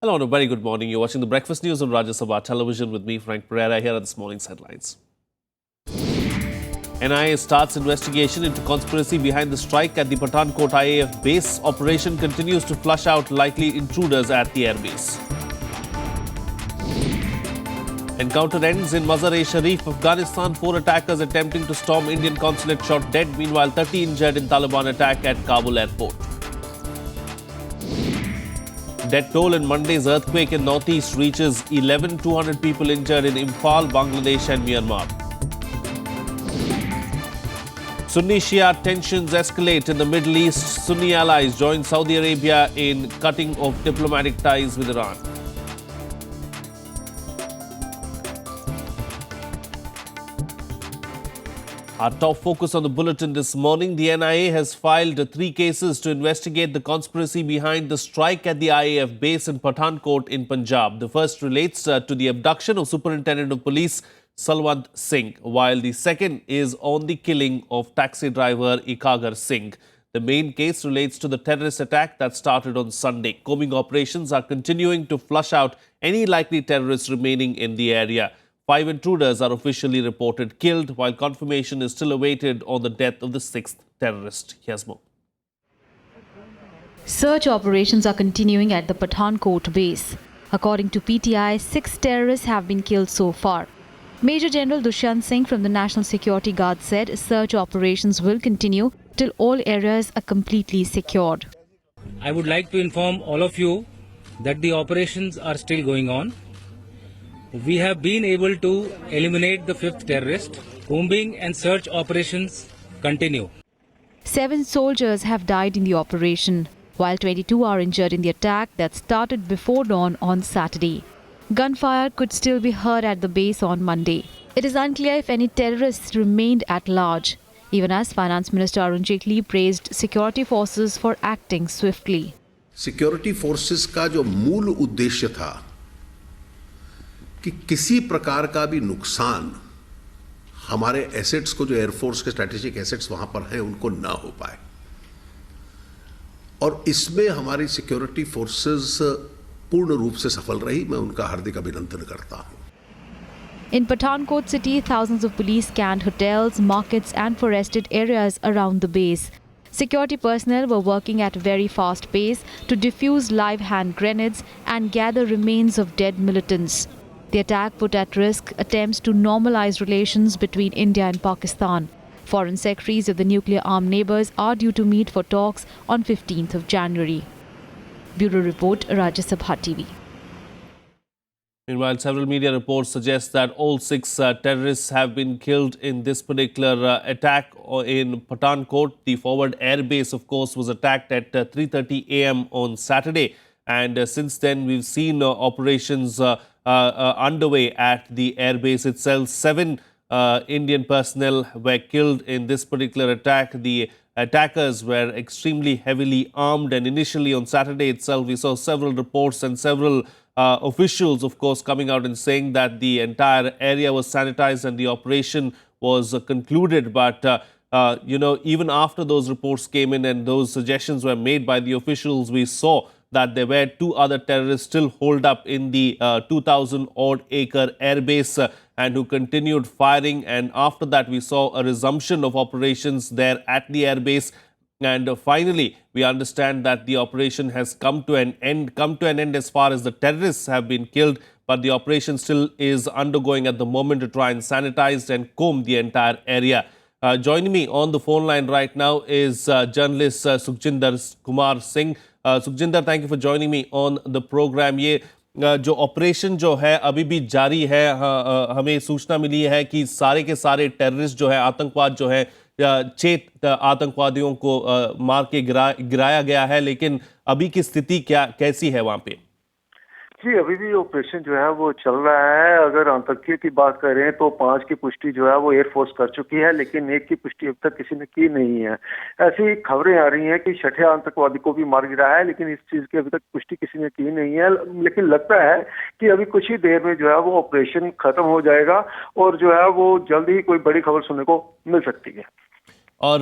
Hello and a very good morning. You're watching the Breakfast News on Rajya Sabha television with me, Frank Pereira. Here are this morning's headlines. NIA starts investigation into conspiracy behind the strike at the Pathankot IAF base. Operation continues to flush out likely intruders at the airbase. Encounter ends in Mazar-e-Sharif, Afghanistan. 4 attackers attempting to storm Indian consulate shot dead. Meanwhile, 30 injured in Taliban attack at Kabul airport. Death toll in Monday's earthquake in northeast reaches 11. 200 people injured in Imphal, Bangladesh and Myanmar. Sunni-Shia tensions escalate in the Middle East. Sunni allies join Saudi Arabia in cutting of diplomatic ties with Iran. Our top focus on the bulletin this morning. The NIA has filed 3 cases to investigate the conspiracy behind the strike at the IAF base in Pathankot in Punjab. The first relates to the abduction of Superintendent of Police Salwant Singh, while the second is on the killing of taxi driver Ikagar Singh. The main case relates to the terrorist attack that started on Sunday. Combing operations are continuing to flush out any likely terrorists remaining in the area. 5 intruders are officially reported killed, while confirmation is still awaited on the death of the 6th terrorist. Here's more. Search operations are continuing at the Pathankot base. According to PTI, 6 terrorists have been killed so far. Major General Dushyant Singh from the National Security Guard said search operations will continue till all areas are completely secured. I would like to inform all of you that the operations are still going on. We have been able to eliminate the 5th terrorist. Combing and search operations continue. 7 soldiers have died in the operation, while 22 are injured in the attack that started before dawn on Saturday. Gunfire could still be heard at the base on Monday. It is unclear if any terrorists remained at large, even as Finance Minister Arun Jaitley praised security forces for acting swiftly. Security forces का जो मूल उद्देश्य था कि किसी प्रकार का भी नुकसान हमारे एसेट्स को, जो एयरफोर्स के स्ट्रैटेजिक एसेट्स वहां पर हैं, उनको ना हो पाए, और इसमें हमारी सिक्योरिटी फोर्सेस पूर्ण रूप से सफल रही. मैं उनका हार्दिक अभिनंदन करता हूं. In Pathankot city, thousands of police scanned hotels, markets and forested areas around the base. Security personnel were working at a very fast pace to defuse live hand grenades and gather remains of dead militants. The attack put at risk attempts to normalize relations between India and Pakistan. Foreign secretaries of the nuclear-armed neighbours are due to meet for talks on 15th of January. Bureau Report, Rajya Sabha TV. Meanwhile, several media reports suggest that all 6 terrorists have been killed in this particular attack in Pathankot. The forward air base, of course, was attacked at 3:30 a.m. on Saturday. And since then, we've seen operations underway at the airbase itself. 7 Indian personnel were killed in this particular attack. The attackers were extremely heavily armed, and initially on Saturday itself, we saw several reports and several officials, of course, coming out and saying that the entire area was sanitized and the operation was concluded. But even after those reports came in and those suggestions were made by the officials, we saw that there were 2 other terrorists still holed up in the 2,000-odd-acre airbase and who continued firing. And after that, we saw a resumption of operations there at the airbase. And finally, we understand that the operation has come to an end as far as the terrorists have been killed. But the operation still is undergoing at the moment to try and sanitize and comb the entire area. Joining me on the phone line right now is journalist Sukhjinder Kumar Singh. Sukhjinder, thank you for joining me on the program. ये जो operation जो है अभी भी जारी है. हमें सूचना मिली है कि सारे के सारे टेररिस्ट जो है, आतंकवाद जो है, 6 आतंकवादियों को मार के गिराया गया है. लेकिन अभी की स्थिति कैसी है वहाँ पे? जी, अभी भी ऑपरेशन जो है वो चल रहा है. अगर आतंकियों की बात करें तो 5 की पुष्टि जो है वो एयरफोर्स कर चुकी है, लेकिन 1 की पुष्टि अब तक किसी ने की नहीं है. ऐसी खबरें आ रही हैं कि 6ठे आतंकवादी को भी मार गिरा है, लेकिन इस चीज की अभी तक पुष्टि किसी ने की नहीं है. लेकिन लगता है कि अभी कुछ ही देर में जो है वो ऑपरेशन खत्म हो जाएगा और जो है वो जल्द ही कोई बड़ी खबर सुनने को मिल सकती है. और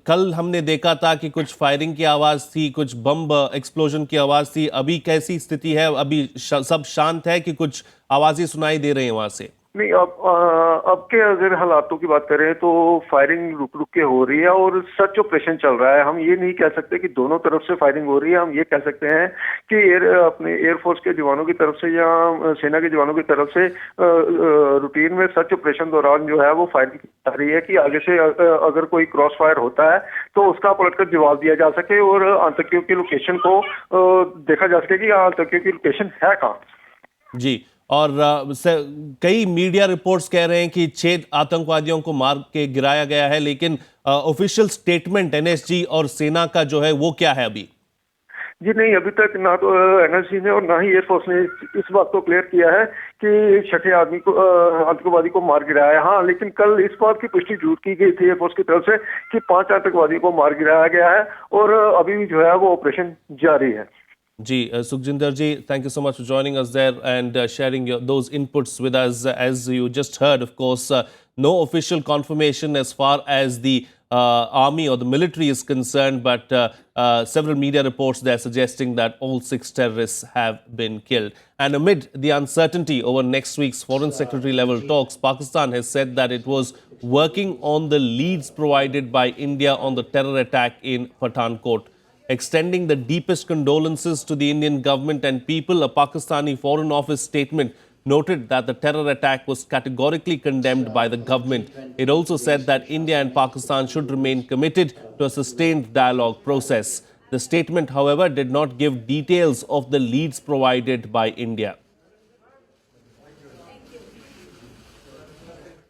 कल हमने देखा था कि कुछ फायरिंग की आवाज़ थी, कुछ बम एक्सप्लोजन की आवाज़ थी। अभी कैसी स्थिति है? अभी सब शांत है कि कुछ आवाज़ें सुनाई दे रही हैं वहाँ से? नहीं, अब के अगर हालातों की बात करें तो फायरिंग रुक रुक के हो रही है और सर्च ऑपरेशन चल रहा है। हम ये नहीं कह सकते कि दोनों तरफ से फायरिंग हो रही है। हम ये कह सकते हैं कि अपने एयरफोर्स के जवानों की तरफ से या सेना के जवानों की तरफ से रूटीन में सर्च ऑपरेशन दौरान जो है वो फायरिंग की जा रही है कि आगे से अगर कोई क्रॉस फायर होता है तो उसका पलटकर जवाब दिया जा सके और आतंकियों की लोकेशन को देखा जा सके कि आतंकियों की लोकेशन है कहाँ। जी। और कई मीडिया रिपोर्ट्स कह रहे हैं कि 6 आतंकवादियों को मार के गिराया गया है, लेकिन ऑफिशियल स्टेटमेंट एनएसजी और सेना का जो है वो क्या है अभी? जी नहीं, अभी तक ना तो एनएसजी ने और ना ही एयरफोर्स ने इस बात को क्लियर किया है कि छठे आदमी को आतंकवादी को मार गिराया है। हाँ, लेकिन कल इस बात की पुष्टि जरूर की गई थी एयरफोर्स की तरफ से कि 5 आतंकवादियों को मार गिराया गया है और अभी भी जो है वो ऑपरेशन जारी है। जी, Sukhjinder ji, thank you so much for joining us there and sharing those inputs with us. As you just heard, of course, no official confirmation as far as the army or the military is concerned, but several media reports there suggesting that all 6 terrorists have been killed. And amid the uncertainty over next week's Foreign Secretary level talks, Pakistan has said that it was working on the leads provided by India on the terror attack in Pathankot. Extending the deepest condolences to the Indian government and people, a Pakistani Foreign Office statement noted that the terror attack was categorically condemned by the government. It also said that India and Pakistan should remain committed to a sustained dialogue process. The statement, however, did not give details of the leads provided by India.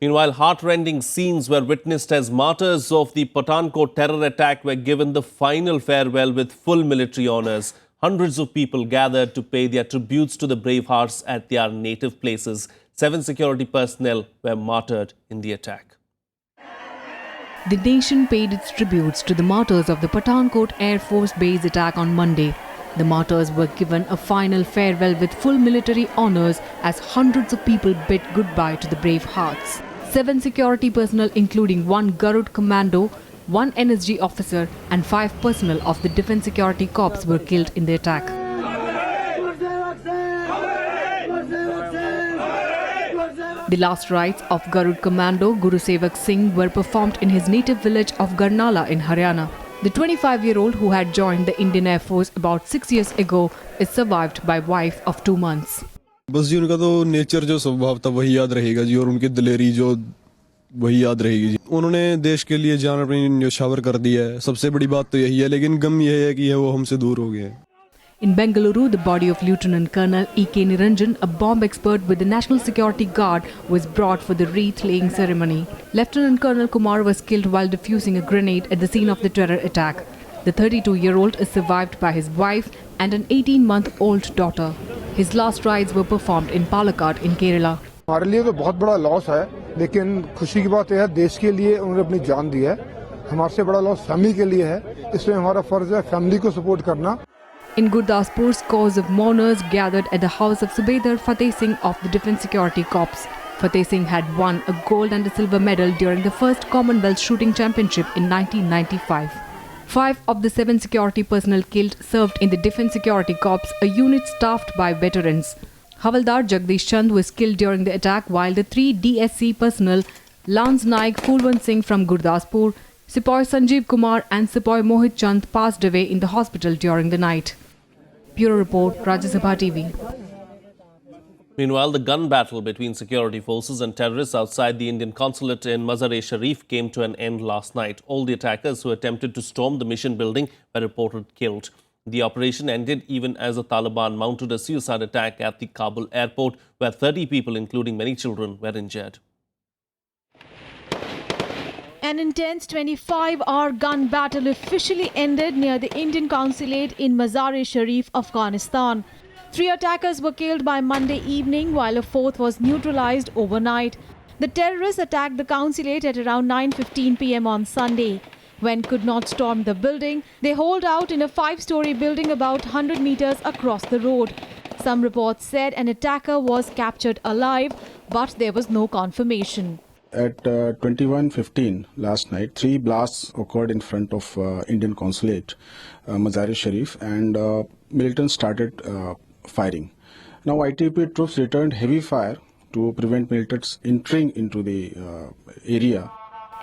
Meanwhile, heart-rending scenes were witnessed as martyrs of the Pathankot terror attack were given the final farewell with full military honours. Hundreds of people gathered to pay their tributes to the brave hearts at their native places. 7 security personnel were martyred in the attack. The nation paid its tributes to the martyrs of the Pathankot Air Force Base attack on Monday. The martyrs were given a final farewell with full military honours as hundreds of people bid goodbye to the brave hearts. 7 security personnel, including 1 Garud commando, 1 NSG officer and 5 personnel of the Defence Security Corps were killed in the attack. The last rites of Garud commando Guru Sevak Singh were performed in his native village of Garnala in Haryana. The 25-year-old who had joined the Indian Air Force about 6 years ago is survived by wife of 2 months. बस जी उनका तो nature जो स्वभाव था वही याद रहेगा जी और उनकी दिलेरी जो वही याद रहेगी जी। उन्होंने देश के लिए जान अपनी न्यौछावर कर दिया है, सबसे बड़ी बात तो यही है, लेकिन गम यह है कि वो हमसे दूर हो गए हैं। In Bengaluru, the body of Lieutenant Colonel E.K. Niranjan, a bomb expert with the National Security Guard, was brought for the wreath-laying ceremony. Lieutenant Colonel Kumar was killed while defusing a grenade at the scene of the terror attack. The 32-year-old is survived by his wife and an 18-month-old daughter. His last rites were performed in Palakkad in Kerala. हमारे लिए तो बहुत बड़ा loss है, लेकिन खुशी की बात यह है देश के लिए उन्होंने अपनी जान दी है। हमारे से बड़ा लॉस फैमिली के लिए है, इसमें हमारा फर्ज है फैमिली को सपोर्ट करना। In Gurdaspur, scores of mourners gathered at the house of Subedar Fateh Singh of the Defence Security Corps. Fateh Singh had won a gold and a silver medal during the first Commonwealth Shooting Championship in 1995. 5 of the 7 security personnel killed served in the Defence Security Corps, a unit staffed by veterans. Havaldar Jagdish Chand was killed during the attack, while the 3 DSC personnel, Lance Naik Fulwant Singh from Gurdaspur, Sepoy Sanjeev Kumar and Sepoy Mohit Chand passed away in the hospital during the night. Bureau Report, Rajya Sabha TV. Meanwhile, the gun battle between security forces and terrorists outside the Indian consulate in Mazar-e-Sharif came to an end last night. All the attackers who attempted to storm the mission building were reported killed. The operation ended even as the Taliban mounted a suicide attack at the Kabul airport, where 30 people, including many children, were injured. An intense 25-hour gun battle officially ended near the Indian consulate in Mazar-e-Sharif, Afghanistan. 3 attackers were killed by Monday evening, while a 4th was neutralized overnight. The terrorists attacked the consulate at around 9:15 p.m. on Sunday. When could not storm the building, they holed out in a 5-story building about 100 meters across the road. Some reports said an attacker was captured alive, but there was no confirmation. At 21:15 last night, 3 blasts occurred in front of Indian consulate, Mazar-e-Sharif, and militants started firing. Now, ITP troops returned heavy fire to prevent militants entering into the area.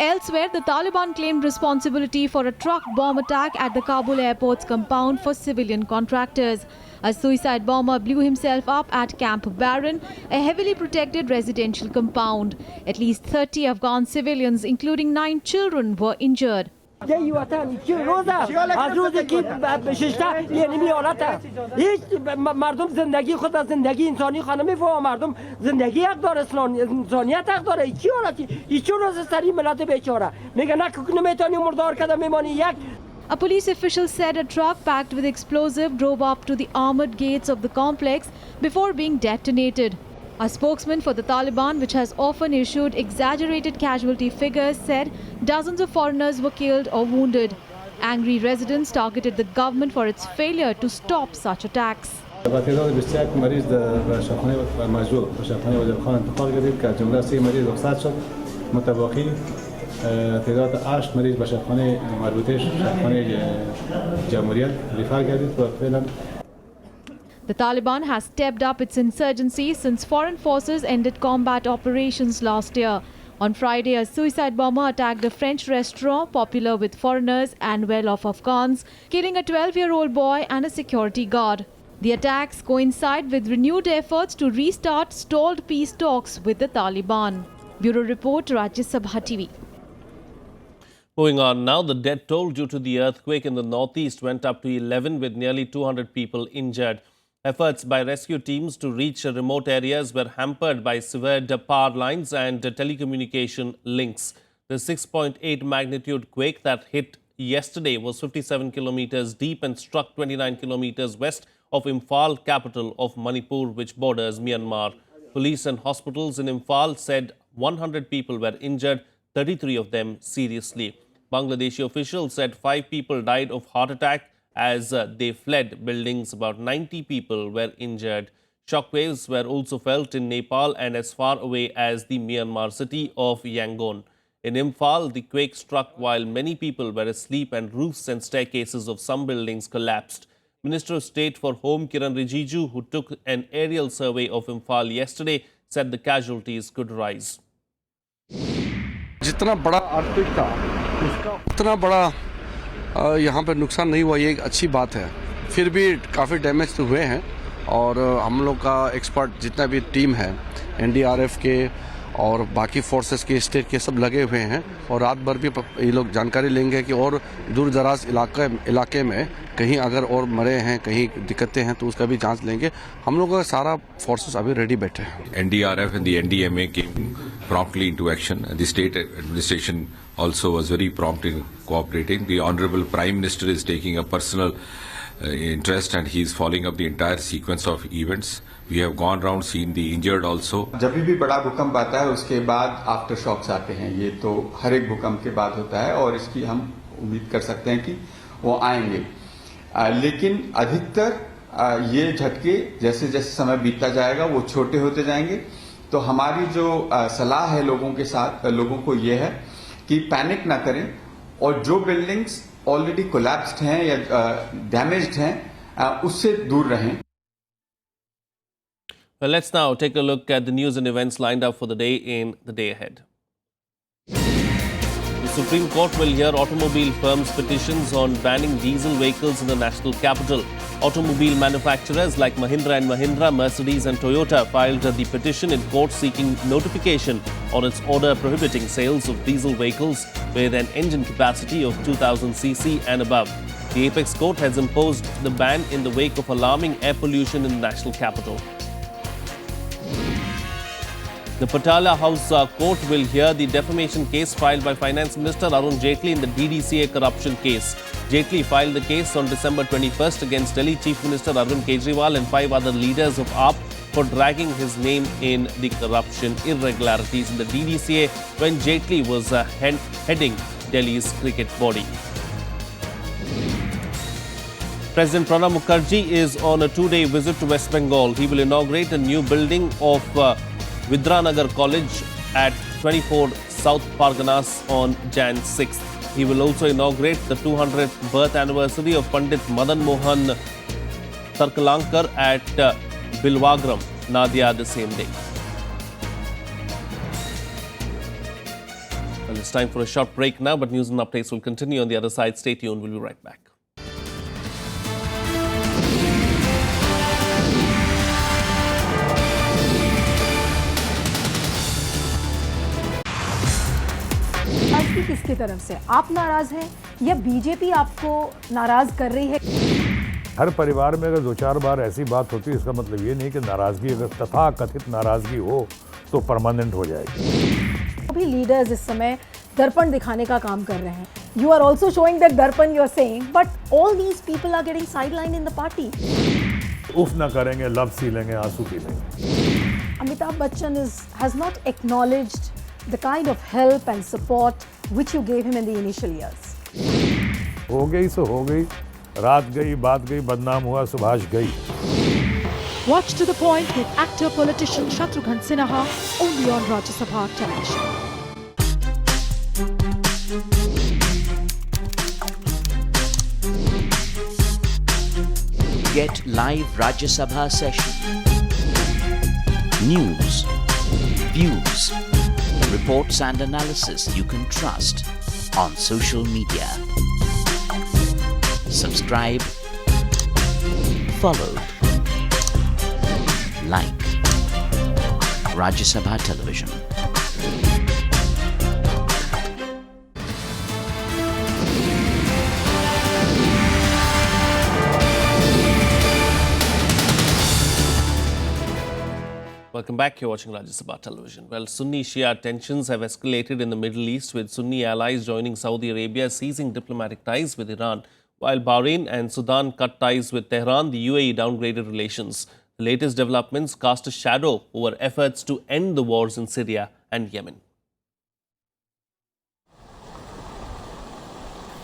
Elsewhere, the Taliban claimed responsibility for a truck bomb attack at the Kabul airport's compound for civilian contractors. A suicide bomber blew himself up at Camp Baron, a heavily protected residential compound. At least 30 Afghan civilians, including 9 children, were injured. یه وطن که روز از روزی که بششته یه نمی حالته هیچ مردم زندگی خود از زندگی انسانی خانه میفهم مردم زندگی حق داره انسانیت حق داره چی حالتی هیچ روز سری ملت بیچاره میگه نه که نمیتونی مردار کده میمانی یک. A police official said a truck packed with explosive drove up to the armored gates of the complex before being detonated. A spokesman for the Taliban, which has often issued exaggerated casualty figures, said dozens of foreigners were killed or wounded. Angry residents targeted the government for its failure to stop such attacks. تعداد 21 مریض در شفاخانه مجروح و شفاخانه وزیرخان انتقال کردید که از جمله 3 مریض رخصت شد. متباقی تعداد 8 مریض به شفاخانه مربوطه شفاخانه جمهوریت ریفر کردید و فعلا The Taliban has stepped up its insurgency since foreign forces ended combat operations last year. On Friday, a suicide bomber attacked a French restaurant popular with foreigners and well-off Afghans, killing a 12-year-old boy and a security guard. The attacks coincide with renewed efforts to restart stalled peace talks with the Taliban. Bureau Report, Rajya, Sabha TV. Moving on now, the death toll due to the earthquake in the northeast went up to 11 with nearly 200 people injured. Efforts by rescue teams to reach remote areas were hampered by severed power lines and telecommunication links. The 6.8 magnitude quake that hit yesterday was 57 kilometers deep and struck 29 kilometers west of Imphal, capital of Manipur, which borders Myanmar. Police and hospitals in Imphal said 100 people were injured, 33 of them seriously. Bangladeshi officials said 5 people died of heart attack as they fled buildings. About 90 people were injured. Shockwaves were also felt in Nepal and as far away as the Myanmar city of Yangon. In Imphal, the quake struck while many people were asleep and roofs and staircases of some buildings collapsed. Minister of State for Home Kiran Rijiju, who took an aerial survey of Imphal yesterday, said the casualties could rise. जितना बड़ा earthquake था उसका उतना बड़ा यहाँ पर नुकसान नहीं हुआ, ये एक अच्छी बात है. फिर भी काफ़ी डैमेज तो हुए हैं और हम लोग का एक्सपर्ट जितना भी टीम है एनडीआरएफ के और बाकी फोर्सेस के स्टेट के सब लगे हुए हैं और रात भर भी ये लोग जानकारी लेंगे कि और दूर दराज इलाके में कहीं अगर और मरे हैं, कहीं दिक्कतें हैं तो उसका भी जांच लेंगे. हम लोग का सारा फोर्सेस अभी रेडी बैठे हैं. NDRF and the NDMA came promptly into action. The state administration also was very prompt in cooperating. The Honorable Prime Minister is taking a personal interest and he is following up the entire sequence of events. We have gone around, seen the injured also. जब भी बड़ा भूकंप आता है उसके बाद after shocks आते हैं. ये तो हर एक भूकंप के बाद होता है और इसकी हम उम्मीद कर सकते हैं कि वो आएंगे. लेकिन अधिकतर ये झटके जैसे जैसे समय बीतता जाएगा वो छोटे होते जाएंगे. तो हमारी जो सलाह है लोगों को ये है कि पैनिक ना करें और जो बिल्डिंग्स ऑलरेडी कोलैप्स्ड हैं या डैमेज्ड हैं उससे दूर रहें. Well, let's now take a look at the news and events lined up for the day in the day ahead. The Supreme Court will hear automobile firms' petitions on banning diesel vehicles in the national capital. Automobile manufacturers like Mahindra & Mahindra, Mercedes and Toyota filed the petition in court seeking notification on its order prohibiting sales of diesel vehicles with an engine capacity of 2000 cc and above. The apex court has imposed the ban in the wake of alarming air pollution in the national capital. The Patala House Court will hear the defamation case filed by Finance Minister Arun Jaitley in the DDCA corruption case. Jaitley filed the case on December 21st against Delhi Chief Minister Arvind Kejriwal and 5 other leaders of AAP for dragging his name in the corruption irregularities in the DDCA when Jaitley was heading Delhi's cricket body. President Pranab Mukherjee is on a 2-day visit to West Bengal. He will inaugurate a new building of Vidyanagar College at 24 South Parganas on Jan 6th. He will also inaugurate the 200th birth anniversary of Pandit Madan Mohan Tarkalankar at Bilwagram, Nadia the same day. Well, it's time for a short break now, but news and updates will continue on the other side. Stay tuned. We'll be right back. किसकी तरफ से आप नाराज हैं या BJP आपको नाराज कर रही है? हर परिवार में अगर 2-4 बार ऐसी बात होती है, इसका मतलब ये नहीं कि नाराजगी, अगर तथा कथित नाराजगी हो तो परमानेंट हो जाएगी। अभी लीडर्स इस समय दर्पण दिखाने का काम कर रहे हैं. You are also showing that दर्पण you are saying, but all these people are getting sidelined in the party. उफ ना करेंगे, लब सी लेंगे, आंसू पी लेंगे। Amitabh Bachchan has not acknowledged the kind of help and support which you gave him in the initial years. हो गई सो हो गई, रात गई, बात गई, बदनाम हुआ, सुभाष गई। Watch to the point with actor politician Shatrughan Sinha only on Rajya Sabha television. Get live Rajya Sabha session. News, views, reports and analysis you can trust on social media. Subscribe, follow, like Rajya Sabha Television. Welcome back. You're watching Rajya Sabha Television. Well, Sunni-Shia tensions have escalated in the Middle East, with Sunni allies joining Saudi Arabia ceasing diplomatic ties with Iran, while Bahrain and Sudan cut ties with Tehran. The UAE downgraded relations. The latest developments cast a shadow over efforts to end the wars in Syria and Yemen.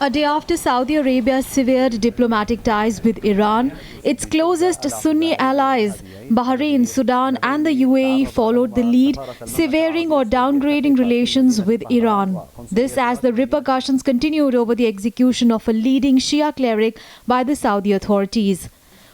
A day after Saudi Arabia severed diplomatic ties with Iran, its closest Sunni allies, Bahrain, Sudan and the UAE followed the lead, severing or downgrading relations with Iran. This as the repercussions continued over the execution of a leading Shia cleric by the Saudi authorities.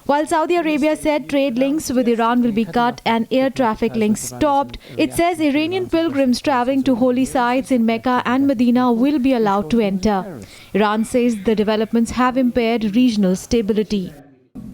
While Saudi Arabia said trade links with Iran will be cut and air traffic links stopped, it says Iranian pilgrims traveling to holy sites in Mecca and Medina will be allowed to enter. Iran says the developments have impaired regional stability.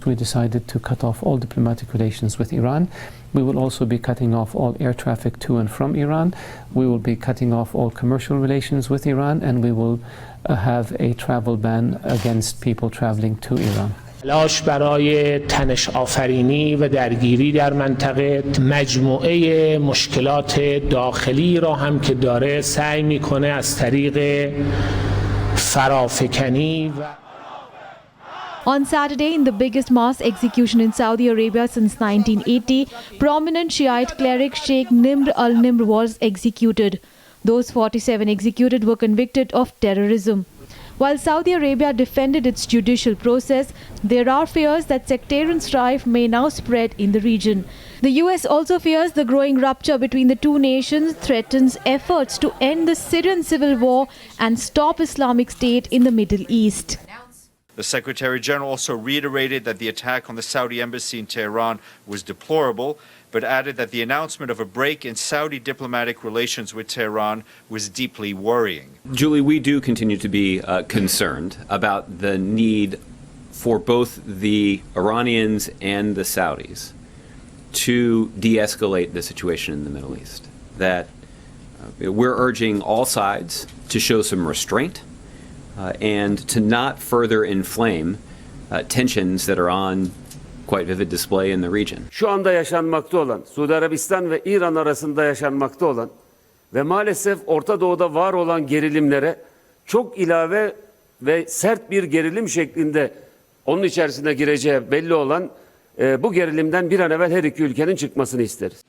We decided to cut off all diplomatic relations with Iran. We will also be cutting off all air traffic to and from Iran. We will be cutting off all commercial relations with Iran, and we will have a travel ban against people traveling to Iran. تلاش برای تنش آفرینی و درگیری در منطقه مجموعه مشکلات داخلی را هم که داره سعی میکنه از طریق فرافکنی و On Saturday, in the biggest mass execution in Saudi Arabia since 1980, prominent Shiite cleric Sheikh Nimr al-Nimr was executed. Those 47 executed were convicted of terrorism. While Saudi Arabia defended its judicial process, there are fears that sectarian strife may now spread in the region. The US also fears the growing rupture between the two nations threatens efforts to end the Syrian civil war and stop Islamic State in the Middle East. The Secretary General also reiterated that the attack on the Saudi embassy in Tehran was deplorable, but added that the announcement of a break in Saudi diplomatic relations with Tehran was deeply worrying. Julie, we do continue to be concerned about the need for both the Iranians and the Saudis to de-escalate the situation in the Middle East. That we're urging all sides to show some restraint and to not further inflame tensions that are on quite vivid display in the region. Şu anda yaşanmakta olan, Suudi Arabistan ve İran arasında yaşanmakta olan ve maalesef Orta Doğu'da var olan gerilimlere çok ilave ve sert bir gerilim şeklinde onun içerisine gireceği belli olan bu gerilimden bir an evvel her iki ülkenin çıkmasını isteriz.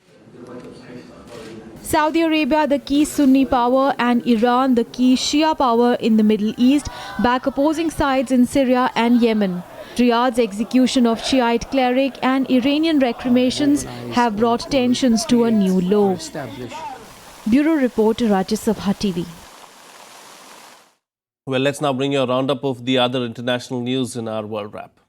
Saudi Arabia, the key Sunni power, and Iran, the key Shia power in the Middle East, back opposing sides in Syria and Yemen. Riyadh's execution of Shiite cleric and Iranian recriminations have brought tensions to a new low. Bureau Report, Rajya Sabha TV. Well, let's now bring you a roundup of the other international news in our World Wrap.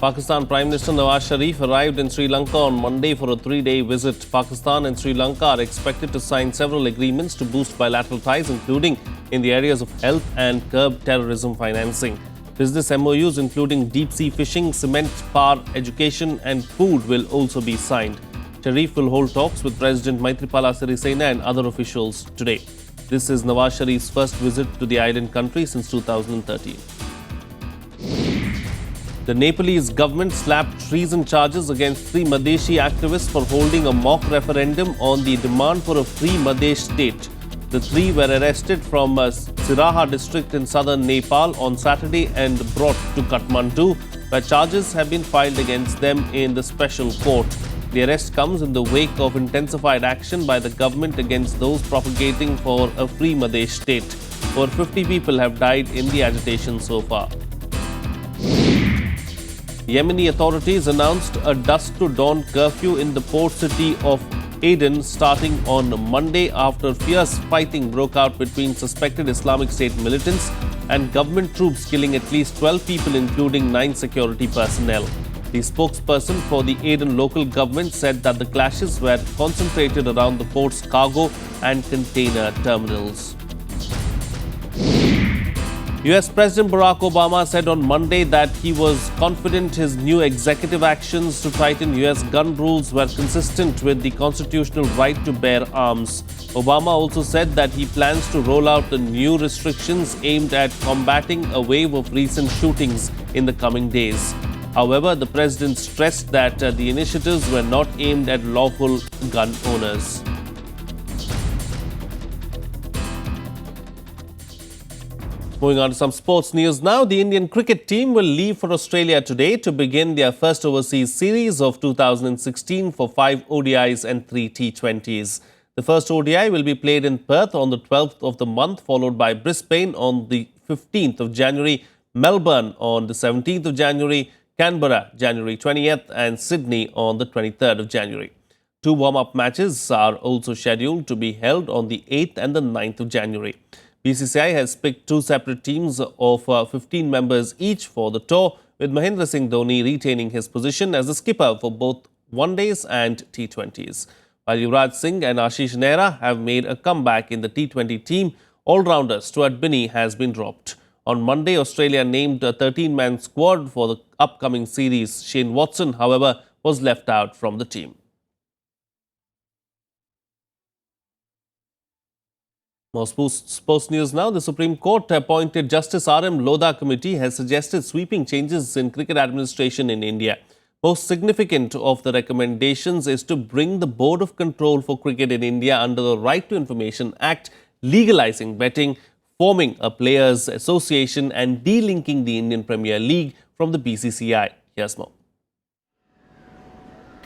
Pakistan Prime Minister Nawaz Sharif arrived in Sri Lanka on Monday for a 3-day visit. Pakistan and Sri Lanka are expected to sign several agreements to boost bilateral ties, including in the areas of health and curb terrorism financing. Business MOUs including deep-sea fishing, cement, power, education and food will also be signed. Sharif will hold talks with President Maithripala Sirisena and other officials today. This is Nawaz Sharif's first visit to the island country since 2013. The Nepalese government slapped treason charges against 3 Madheshi activists for holding a mock referendum on the demand for a free Madhesh state. The 3 were arrested from Siraha district in southern Nepal on Saturday and brought to Kathmandu, where charges have been filed against them in the special court. The arrest comes in the wake of intensified action by the government against those propagating for a free Madhesh state. Over 50 people have died in the agitation so far. Yemeni authorities announced a dusk to dawn curfew in the port city of Aden starting on Monday after fierce fighting broke out between suspected Islamic State militants and government troops, killing at least 12 people, including 9 security personnel. The spokesperson for the Aden local government said that the clashes were concentrated around the port's cargo and container terminals. US President Barack Obama said on Monday that he was confident his new executive actions to tighten US gun rules were consistent with the constitutional right to bear arms. Obama also said that he plans to roll out the new restrictions aimed at combating a wave of recent shootings in the coming days. However, the president stressed that the initiatives were not aimed at lawful gun owners. Moving on to some sports news now. The Indian cricket team will leave for Australia today to begin their first overseas series of 2016 for 5 ODIs and 3 T20s. The first ODI will be played in Perth on the 12th of the month, followed by Brisbane on the 15th of January, Melbourne on the 17th of January, Canberra January 20th and Sydney on the 23rd of January. 2 warm-up matches are also scheduled to be held on the 8th and the 9th of January. BCCI has picked 2 separate teams of 15 members each for the tour, with Mahendra Singh Dhoni retaining his position as the skipper for both One-Days and T20s. While Yuvraj Singh and Ashish Nehra have made a comeback in the T20 team, all-rounder Stuart Binney has been dropped. On Monday, Australia named a 13-man squad for the upcoming series. Shane Watson, however, was left out from the team. More sports news now. The Supreme Court appointed Justice R.M. Lodha Committee has suggested sweeping changes in cricket administration in India. Most significant of the recommendations is to bring the Board of Control for Cricket in India under the Right to Information Act, legalizing betting, forming a players' association and delinking the Indian Premier League from the BCCI. Here's more.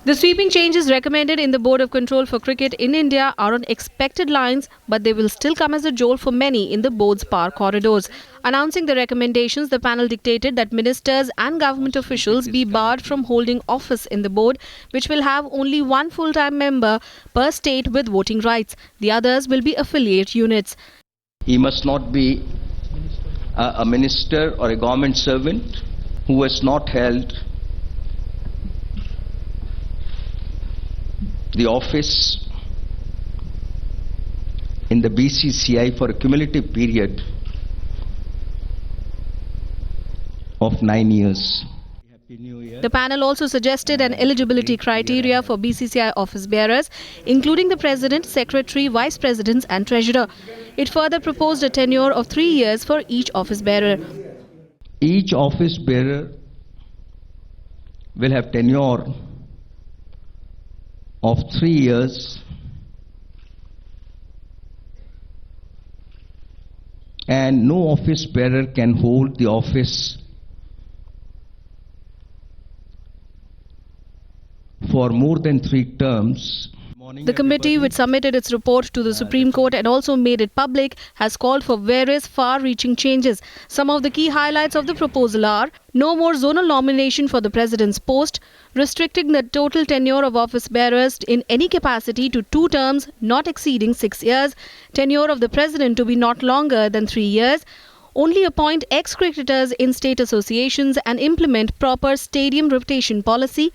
The sweeping changes recommended in the Board of Control for Cricket in India are on expected lines, but they will still come as a jolt for many in the board's power corridors. Announcing the recommendations, the panel dictated that ministers and government officials be barred from holding office in the board, which will have only 1 full-time member per state with voting rights. The others will be affiliate units. He must not be a minister or a government servant who has not held the office in the BCCI for a cumulative period of 9 years. The panel also suggested an eligibility criteria for BCCI office bearers, including the President, Secretary, Vice Presidents and Treasurer. It further proposed a tenure of 3 years for each office bearer. Each office bearer will have tenure of 3 years and no office bearer can hold the office for more than 3 terms. The committee, which submitted its report to the Supreme Court and also made it public, has called for various far-reaching changes. Some of the key highlights of the proposal are: no more zonal nomination for the president's post, restricting the total tenure of office bearers in any capacity to 2 terms not exceeding 6 years, tenure of the president to be not longer than 3 years, only appoint ex-cricketers in state associations and implement proper stadium rotation policy,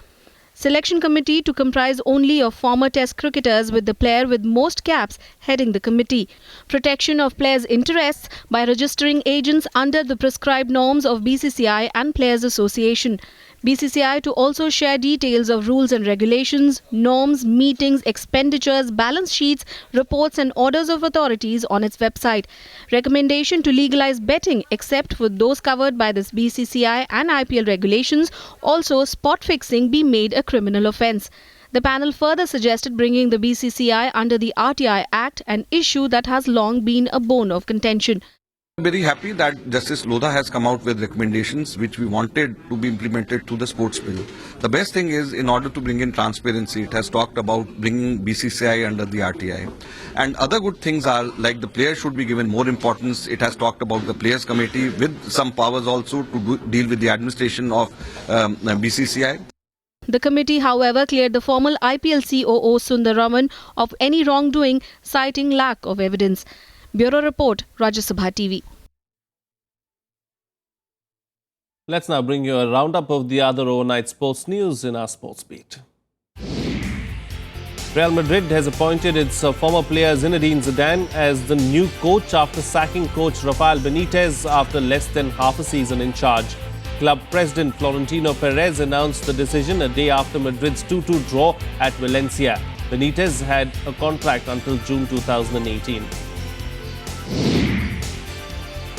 selection committee to comprise only of former test cricketers with the player with most caps heading the committee, protection of players' interests by registering agents under the prescribed norms of BCCI and Players Association. BCCI to also share details of rules and regulations, norms, meetings, expenditures, balance sheets, reports and orders of authorities on its website. Recommendation to legalize betting except for those covered by this BCCI and IPL regulations. Also, spot fixing be made a criminal offence. The panel further suggested bringing the BCCI under the RTI Act, an issue that has long been a bone of contention. Very happy that Justice Lodha has come out with recommendations which we wanted to be implemented to the sports bill. The best thing is, in order to bring in transparency, it has talked about bringing BCCI under the RTI. And other good things are like the players should be given more importance. It has talked about the players committee with some powers also to deal with the administration of BCCI. The committee, however, cleared the former IPL COO Sundaraman of any wrongdoing, citing lack of evidence. Bureau Report, Rajya Sabha TV. Let's now bring you a roundup of the other overnight sports news in our sports beat. Real Madrid has appointed its former player Zinedine Zidane as the new coach after sacking coach Rafael Benitez after less than half a season in charge. Club president Florentino Perez announced the decision a day after Madrid's 2-2 draw at Valencia. Benitez had a contract until June 2018.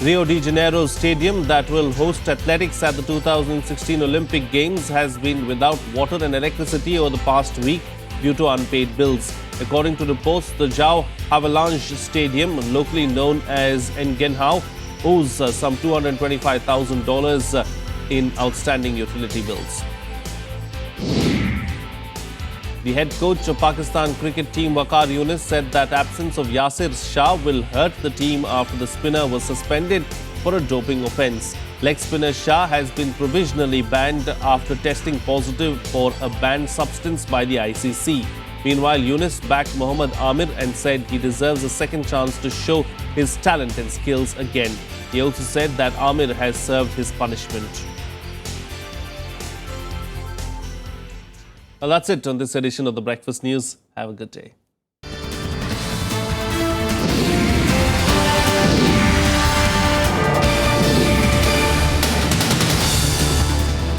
Rio de Janeiro Stadium that will host athletics at the 2016 Olympic Games has been without water and electricity over the past week due to unpaid bills. According to reports, the João Havelange Stadium, locally known as Engenhão, owes some $225,000 in outstanding utility bills. The head coach of Pakistan cricket team Waqar Younis said that absence of Yasir Shah will hurt the team after the spinner was suspended for a doping offence. Leg spinner Shah has been provisionally banned after testing positive for a banned substance by the ICC. Meanwhile, Younis backed Mohammad Amir and said he deserves a second chance to show his talent and skills again. He also said that Amir has served his punishment. Well, that's it on this edition of the Breakfast News. Have a good day.